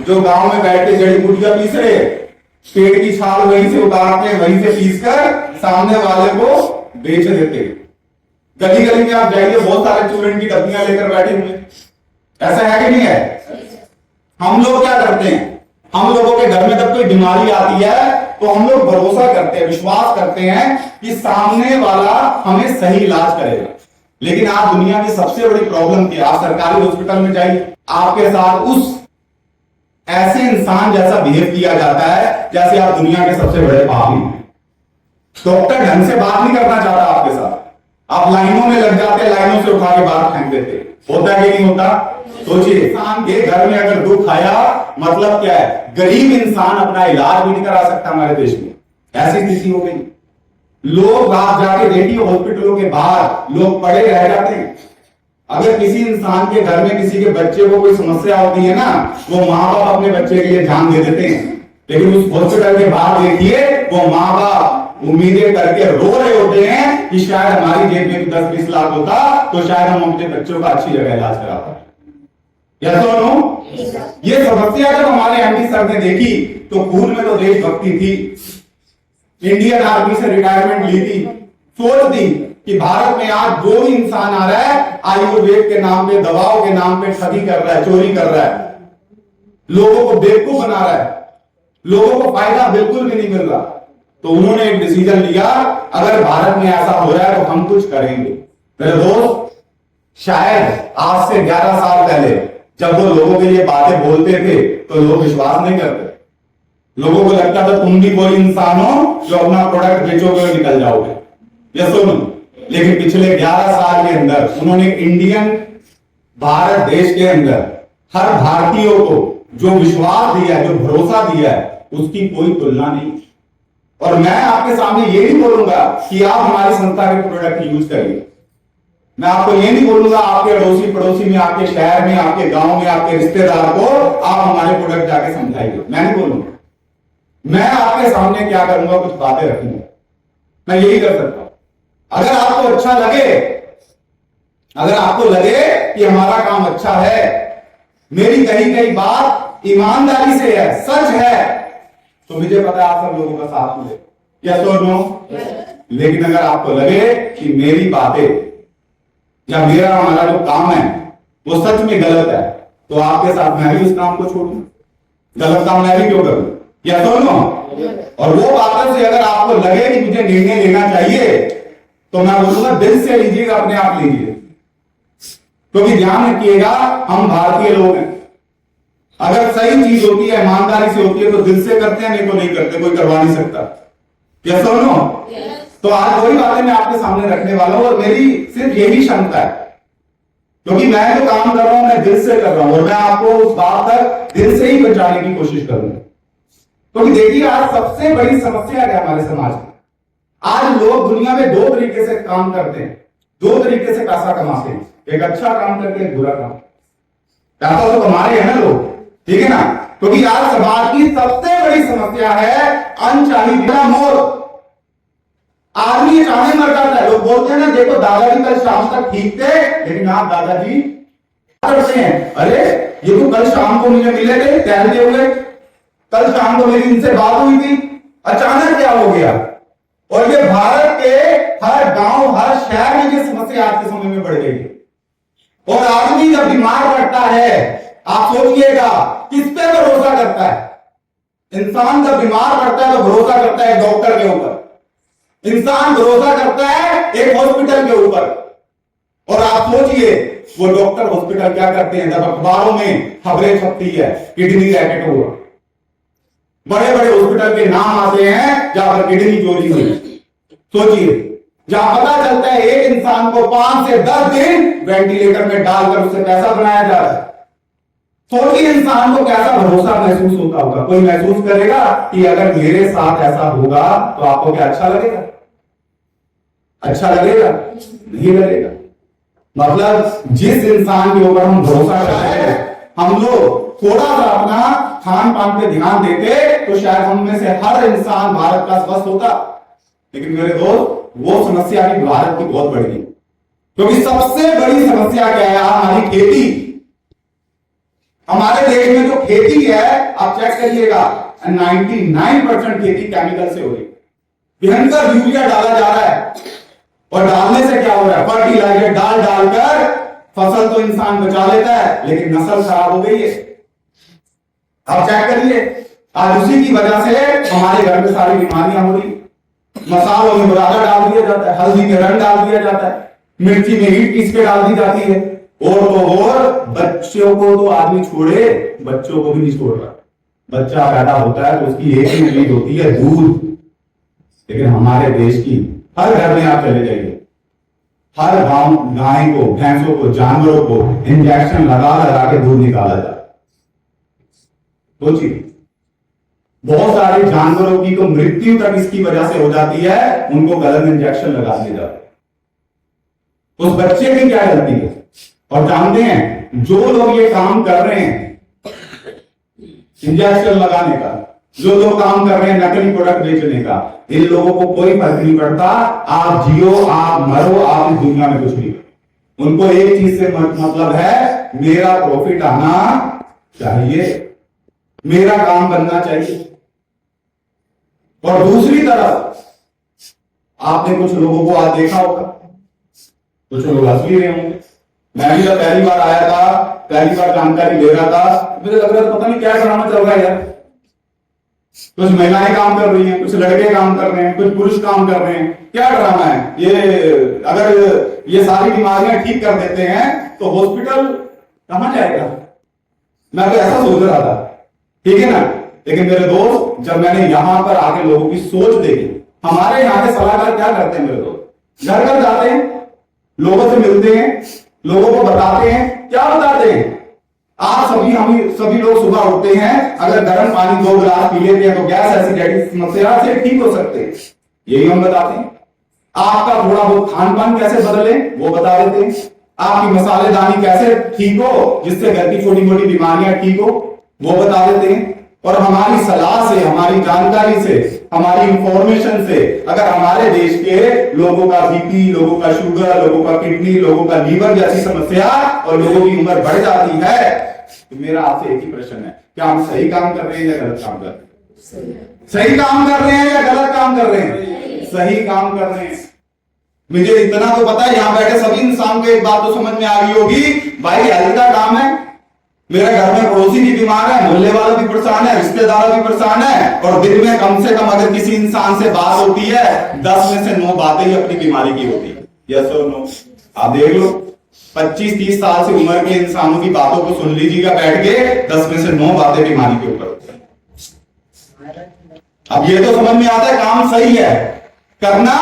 जो गांव में बैठ के जड़ी बूटियां पीस रहे, पेड़ की छाल वहीं से उतार के वहीं से पीस कर सामने वाले को बेच देते। गली गली में आप जाइए, बहुत सारे चूरन की डब्बियां लेकर बैठे हुए, ऐसा है कि नहीं है? हम लोग क्या करते हैं, हम लोगों के घर में जब कोई बीमारी आती है तो हम लोग भरोसा करते हैं, विश्वास करते हैं कि सामने वाला हमें सही इलाज करेगा। लेकिन आज दुनिया की सबसे बड़ी प्रॉब्लम क्या है, आप सरकारी हॉस्पिटल में जाइए, आपके साथ उस ऐसे इंसान जैसा बिहेव किया जाता है जैसे आप दुनिया के सबसे बड़े पापी हैं। डॉक्टर ढंग से बात नहीं करना चाहता आपके साथ, आप लाइनों में लग जाते, लाइनों से उठा के बाहर फेंक देते। होता है कि नहीं होता? सोचिए, इंसान के घर में अगर दुख आया मतलब क्या है, गरीब इंसान अपना इलाज भी नहीं करा सकता हमारे देश में, ऐसी स्थिति हो गई। लोग आप जाके देखिए हॉस्पिटलों के बाहर लोग पड़े रह जाते हैं। अगर किसी इंसान के घर में किसी के बच्चे को कोई समस्या होती है ना, वो माँ बाप अपने बच्चे के लिए जान दे देते हैं, लेकिन उस हॉस्पिटल के बाहर देखिए वो माँ बाप उम्मीदें करके रो रहे होते हैं कि शायद हमारी जेब में 10-20 लाख होता तो शायद हम अपने बच्चों का अच्छी जगह इलाज करा पाते। या तो नो, ये समस्या जब हमारे एमपी सर ने देखी तो खून में तो देशभक्ति थी, इंडियन आर्मी से रिटायरमेंट ली थी, सोच दी कि भारत में आज जो भी इंसान आ रहा है आयुर्वेद के नाम पे, दवाओं के नाम पे ठगी कर रहा है, चोरी कर रहा है, लोगों को बेवकूफ बना रहा है, लोगों को फायदा बिल्कुल भी नहीं मिल रहा। तो उन्होंने एक डिसीजन लिया, अगर भारत में ऐसा हो रहा है तो हम कुछ करेंगे। मेरे दोस्त, शायद आज से 11 साल पहले जब वो लोगों के लिए बातें बोलते थे तो लोग विश्वास नहीं करते, लोगों को लगता था तुम भी कोई इंसान हो जो अपना प्रोडक्ट बेचोगे और निकल जाओगे। ये सुनो, लेकिन पिछले 11 साल के अंदर उन्होंने इंडियन भारत देश के अंदर हर भारतीयों को जो विश्वास दिया है, जो भरोसा दिया है, उसकी कोई तुलना नहीं। और मैं आपके सामने ये नहीं बोलूंगा कि आप हमारी संस्था के प्रोडक्ट यूज करिए, मैं आपको ये नहीं बोलूंगा आपके अड़ोसी पड़ोसी में, आपके शहर में, आपके गांव में, आपके रिश्तेदार को आप हमारे प्रोडक्ट जाके समझाइए, मैं नहीं बोलूंगा। मैं आपके सामने क्या करूंगा, कुछ बातें रखूंगा, मैं यही कर सकता हूं। अगर आपको अच्छा लगे, अगर आपको लगे कि हमारा काम अच्छा है, मेरी कही गई बात ईमानदारी से है, सच है, तो मुझे पता है आप सब लोगों का साथ मिले, यस और नो। लेकिन अगर आपको लगे कि मेरी बातें या मेरा हमारा जो काम है वो सच में गलत है, तो आपके साथ मैं भी उस काम को छोड़ूं, गलत काम मैं भी क्यों करूं, यस और नो। और वो बातों से अगर आपको लगे कि मुझे निर्णय लेना चाहिए तो मैं बोलूंगा दिल से लीजिएगा, अपने आप लीजिए, क्योंकि ध्यान रखिएगा हम भारतीय लोग हैं। अगर सही चीज होती है, ईमानदारी से होती है तो दिल से करते हैं, नहीं तो नहीं करते, कोई करवा नहीं सकता, यस और नो। तो आज वही बातें मैं आपके सामने रखने वाला हूं और मेरी सिर्फ यही क्षमता है, क्योंकि मैं जो काम कर रहा हूं मैं दिल से कर रहा हूं और मैं आपको उस बात तक दिल से ही पहुंचाने की कोशिश करूंगा। क्योंकि देखिए आज सबसे बड़ी समस्या है हमारे समाज में, आज लोग दुनिया में दो तरीके से काम करते हैं, दो तरीके से पैसा कमाते हैं, एक अच्छा काम करके एक बुरा काम। पैसा तो कमा रहे हैं ना लोग, ठीक है ना, क्योंकि आज समाज की सबसे बड़ी समस्या है अनचाही मौत। आदमी अचानक मर जाता है, लोग बोलते हैं ना देखो दादाजी कल शाम तक ठीक थे, लेकिन आप दादाजी करते हैं, अरे ये तो कल शाम को मुझे मिले थे टहलते हुए, कल शाम को मेरी इनसे बात हुई थी, अचानक क्या हो गया। और ये भारत के हर गांव हर शहर में ये समस्या आज के समय में बढ़ गई है। और आदमी जब बीमार पड़ता है, आप सोचिएगा किस पे भरोसा करता है। इंसान जब बीमार पड़ता है तो भरोसा करता है डॉक्टर के ऊपर, इंसान भरोसा करता है एक हॉस्पिटल के ऊपर। और आप सोचिए वो डॉक्टर हॉस्पिटल क्या करते हैं, जब अखबारों में खबरें छपती है किडनी रैकेट हुआ, बड़े बड़े हॉस्पिटल के नाम आते हैं जहां पर किडनी चोरी हुई। सोचिए, जहां पता चलता है एक इंसान को 5 से 10 दिन वेंटिलेटर में डालकर उससे पैसा बनाया जा रहा है। सोचिए इंसान को कैसा भरोसा महसूस होता होगा। कोई महसूस करेगा कि अगर मेरे साथ ऐसा होगा तो आपको क्या अच्छा लगेगा? अच्छा लगेगा? नहीं लगेगा। मतलब जिस इंसान के ऊपर हम भरोसा करते हैं, हम लोग थोड़ा सा अपना खान पान पे ध्यान देते तो शायद हम में से हर इंसान भारत का स्वस्थ होता। लेकिन मेरे दोस्त, वो समस्या भी भारत की बहुत बड़ी है, क्योंकि सबसे बड़ी समस्या क्या है? हमारी खेती। हमारे देश में जो खेती है आप चेक करिएगा, 99% खेती केमिकल से हो रही है। भयंकर यूरिया डाला जा रहा है और डालने से क्या हो रहा है, फर्टिलाइजर डाल डालकर फसल तो इंसान बचा लेता है लेकिन नस्ल खराब हो गई है। आप चेक करिए, आज उसी की वजह से हमारे घर में सारी बीमारियां हो रही। मसालों में बुरादा डाल दिया जाता है, हल्दी में रंग डाल दिया जाता है, मिर्ची में हीट पीस के डाल दी जाती है, और तो और बच्चों को तो आदमी छोड़े, बच्चों को भी नहीं छोड़ रहा। बच्चा पैदा होता है तो उसकी एक ही उम्मीद होती है, दूध। लेकिन हमारे देश की हर घर में आप चले जाइए, हर गांव गाय को, भैंसों को, जानवरों को इंजेक्शन लगा लगा के दूध निकाला जाता है। सोचिए, बहुत सारे जानवरों की तो मृत्यु तक इसकी वजह से हो जाती है, उनको गलत इंजेक्शन लगा दिए जाते हैं। उस बच्चे की क्या गलती है? और जानते हैं जो लोग ये काम कर रहे हैं इंजेक्शन लगाने का, जो लोग काम कर रहे हैं नकली प्रोडक्ट बेचने का, इन लोगों को कोई फर्क नहीं पड़ता। आप जियो, आप मरो, आप इस दुनिया में कुछ नहीं। उनको एक चीज से मतलब है, मेरा प्रॉफिट आना चाहिए, मेरा काम बनना चाहिए। और दूसरी तरफ आपने कुछ लोगों को आज देखा होगा, कुछ लोग हंस भी रहे होंगे। मैं भी जब पहली बार आया था, पहली बार जानकारी ले रहा था, मुझे लग रहा था पता नहीं क्या ड्रामा चल रहा है यार। कुछ महिलाएं काम कर रही हैं, कुछ लड़के काम कर रहे हैं, कुछ पुरुष काम कर रहे हैं, क्या ड्रामा है ये? अगर ये सारी बीमारियां ठीक कर देते हैं तो हॉस्पिटल कहां जाएगा? मैं तो ऐसा सोच रहा था, ठीक है ना। लेकिन मेरे दोस्त, जब मैंने यहां पर आके लोगों की सोच देखी, हमारे यहाँ के सलाहकार क्या करते हैं मेरे दोस्त, घर घर जाते हैं, लोगों से मिलते हैं, लोगों को बताते हैं। क्या बताते हैं? आप सभी लोग सुबह उठते हैं, अगर गर्म पानी 2 गिलास पी लेते हैं तो गैस एसिडिटी समस्या से ठीक हो सकते हैं, यही हम बताते हैं। आपका थोड़ा बहुत खान पान कैसे बदले वो बता देते हैं। आपकी मसालेदानी कैसे ठीक हो जिससे घर की छोटी मोटी बीमारियां ठीक हो वो बता देते हैं। और हमारी सलाह से, हमारी जानकारी से, हमारी इंफॉर्मेशन से अगर हमारे देश के लोगों का बीपी, लोगों का शुगर, लोगों का किडनी, लोगों का लीवर जैसी समस्या और लोगों की उम्र बढ़ जाती है, तो मेरा आपसे एक ही प्रश्न है, क्या हम सही काम कर रहे हैं या गलत काम कर रहे हैं? सही काम कर रहे हैं या गलत काम कर रहे हैं? सही काम कर रहे हैं। मुझे इतना तो पता है, यहां बैठे सभी इंसान को एक बात तो समझ में आ गई होगी, भाई हेल्थ का काम है। मेरे घर में पड़ोसी भी बीमार है, मोहल्ले वाला भी परेशान है, रिश्तेदार भी परेशान है, और दिन में कम से कम अगर किसी इंसान से बात होती है 10 में से 9 बातें ही अपनी बीमारी की होती है। यस और नो? आप देख लो, 25-30 साल से उम्र के इंसानों की बातों को सुन लीजिएगा बैठ के, 10 में से 9 बातें बीमारी के ऊपर होती है। अब ये तो समझ में आता है काम सही है करना।